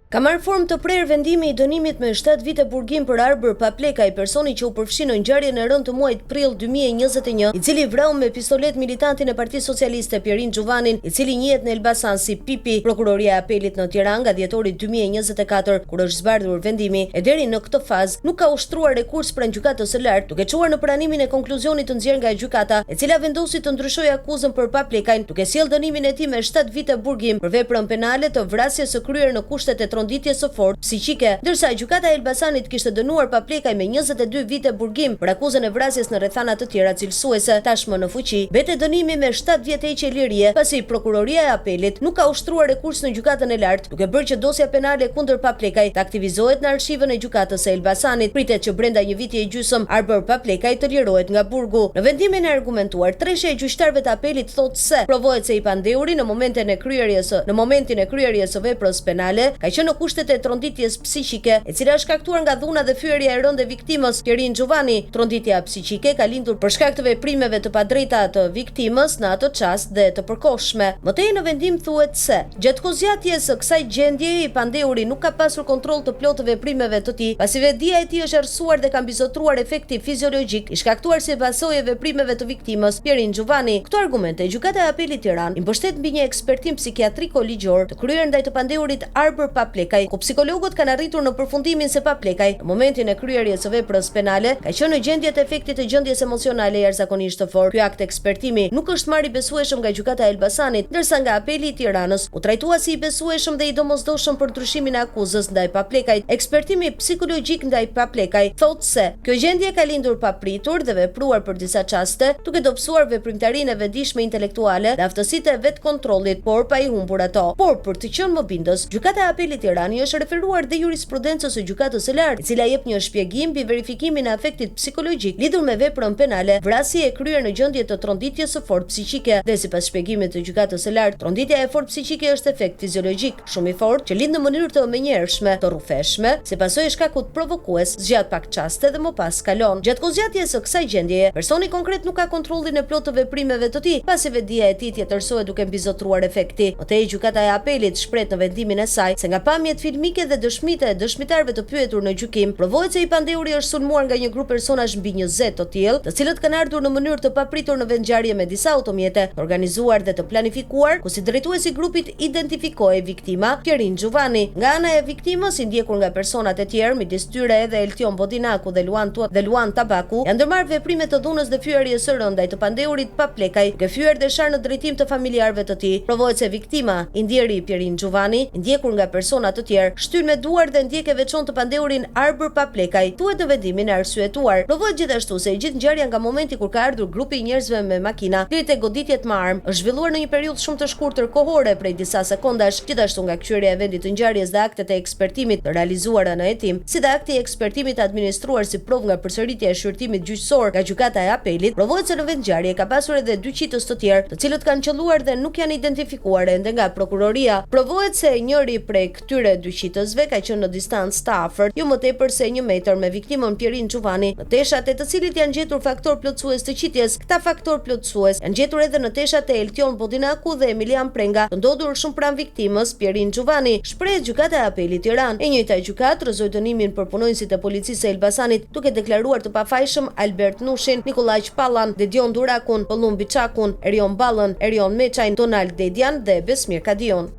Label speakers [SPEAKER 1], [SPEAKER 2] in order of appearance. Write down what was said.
[SPEAKER 1] Ka marrë formë të prerë vendimi i dënimit me 7 vite burgim për Arbër Paplekaj, personi që u përfshi në ngjarjen e rënë të muajit prill 2021, i cili vrau me pistolet militantin e Partisë Socialiste Pierin Xhuvanin, i cili njihet në Elbasan si Pipi. Prokuroria e Apelit në Tiranë nga dhjetori 2024, kur është zbardhur vendimi, e deri në këtë fazë nuk ka ushtruar rekurs pranë gjykatës së lartë, duke çuar në pranimin e konkluzionit të nxjerrë nga gjykata, e cila vendosi të ndryshojë akuzën për Paplekajn, duke sjellë dënimin e tij me 7 vite burgim për veprën penale të vrasjes së kryer në kushtet e tronditjes së fortë psiqike, ndërsa gjykata e Elbasanit kishte dënuar Paplekaj me 22 vite burgim për akuzën e vrasjes në rrethana të tjera cilësuese. Tashmë në fuqi bete dënimi me 7 vjet heqje lirie, pasi prokuroria e Apelit nuk ka ushtruar rekurs në gjykatën e lartë, duke bërë që dosja penale kundër Paplekaj të aktivizohet në arshivën e gjykatës së Elbasanit. Pritet që brenda një viti e gjysmë Arbër Paplekaj të lirohet nga burgu. Në vendimin e argumentuar, treshja e gjyqtarëve të Apelit thotë se provohet se i pandeuri në momentin e kryerjes së veprës penale ka qenë në kushtet e tronditjes psiqike, e cila është shkaktuar nga dhuna dhe fyerja e rëndë e viktimës Pierin Xhuvani. Tronditja psiqike ka lindur për shkak të veprimeve të padrejta të viktimës në atë çast dhe të përkohshme. Mëtej në vendim thuhet se gjatë kozjatjes së kësaj gjendjeje i pandeuri nuk ka pasur kontroll të plotë të veprimeve të tij, pasi vetdia e tij është errësuar dhe ka mbizotruar efekti fiziologjik i shkaktuar si pasojë e veprimeve të viktimës Pierin Xhuvani. Këto argumente gjykata e Apelit Tiranë i mbështet mbi një ekspertim psikiatriko-ligjor të kryer ndaj të pandeurit Arbër Paplekaj, ku psikologët kanë arritur në përfundimin se Paplekaj në momentin e kryerjes së veprës penale ka qenë në gjendje të efektit të gjendjes emocionale jashtëzakonisht të fortë. Ky akt ekspertimi nuk është marrë i besueshëm nga gjykata e Elbasanit, ndërsa nga Apeli i Tiranës u trajtua si i besueshëm dhe i domosdoshëm për ndryshimin e akuzës ndaj Paplekajt. Ekspertimi psikologjik ndaj Paplekaj thotë se kjo gjendje ka lindur papritur dhe vepruar për disa çaste, duke dobësuar veprimtarinë e vendishme intelektuale dhe aftësitë e vetkontrollit, por pa i humbur ato. Por për të qenë më bindës, gjykata e Apelit Tirani është referuar dhe jurisprudencës së gjykatës së lartë, e cila jep një shpjegim mbi verifikimin e afektit psikologjik lidhur me veprën penale, vrasje e kryer në gjendje të tronditjes së fortë psiqike. Dhe sipas shpjegimit të gjykatës së lartë, tronditja e fortë psiqike është efekt fiziologjik shumë i fortë që lind në mënyrë të menjëhershme, të rrufeshme, si pasojë e shkakut provokues, zgjat pak çaste dhe më pas kalon. Gjatë kozjatjes së kësaj gjendjeje, personi konkret nuk ka kontrollin e plotë të veprimeve të tij, pasi vetdia e tij tjetërsohet duke mbizotruar efekti. Mëtej gjykata e Apelit shpreh në vendimin e saj se nga pamjet filmike dhe dëshmitë e dëshmitarëve të pyetur në gjykim, provohet se i pandeuri është sulmuar nga një grup personazh mbi 20 të tillë, të cilët kanë ardhur në mënyrë të papritur në vendngjarje me disa automjete, të organizuar dhe të planifikuar, ku si drejtuesi i grupit identifikohej viktima Pierin Xhuvani. Nga ana e viktimës, i ndjekur nga personat e tjerë, midis tyre edhe Eltion Bodinaku dhe Luan Tabaku, janë ndërmarrë veprime të dhunës dhe fyerjes së rëndë ndaj të pandeurit Paplekaj, duke fyer dhe sharë në drejtim të familjarëve të tij. Provohet se viktima, i ndjeri Pierin Xhuvani, i ndjekur nga persona të tjerë, shtyr me duar dhe ndjek e veçon të pandeurin Arbër Paplekaj, thuhet në vendimin e arsyetuar. Provohet gjithashtu se gjithë ngjarja nga momenti kur ka ardhur grupi i njerëzve me makina deri te goditjet me armë është zhvilluar në një periudhë shumë të shkurtër kohore, prej disa sekondash. Gjithashtu nga kthyrja e vendit të ngjarjes dhe aktet e ekspertimit të realizuara në hetim, si dhe akti i ekspertimit administruar si provë nga përsëritja e shqyrtimit gjyqësor nga gjykata e Apelit, provohet se në vend ngjarje ka pasur edhe 2 qitës të tjerë, të cilët kanë qelluar dhe nuk janë identifikuar ende nga prokuroria. Provohet se njëri prej këtyre 2 qitësve ka qenë në distancë të afërt, jo më tepër se 1 metër me viktimën Pierin Xhuvani, në teshat e të cilit janë gjetur faktor plotësues të qitjes. Këta faktor plotësues janë gjetur edhe në teshat e Eltion Bodinaku dhe Emilian Prenga, të ndodhur shumë pranë viktimës Pierin Xhuvani. Shpreh gjykata e Apelit Tiranë. E njëjta gjykatë rrëzoi dënimin për punonjësit e policisë së Elbasanit, duke deklaruar të pafajshëm Albert Nushin, Nikolaj Pallan, Dedion Durakun, Pollum Biçakun, Erion Ballën, Erion Meçajn, Donald Dedian dhe Besmir Kadion.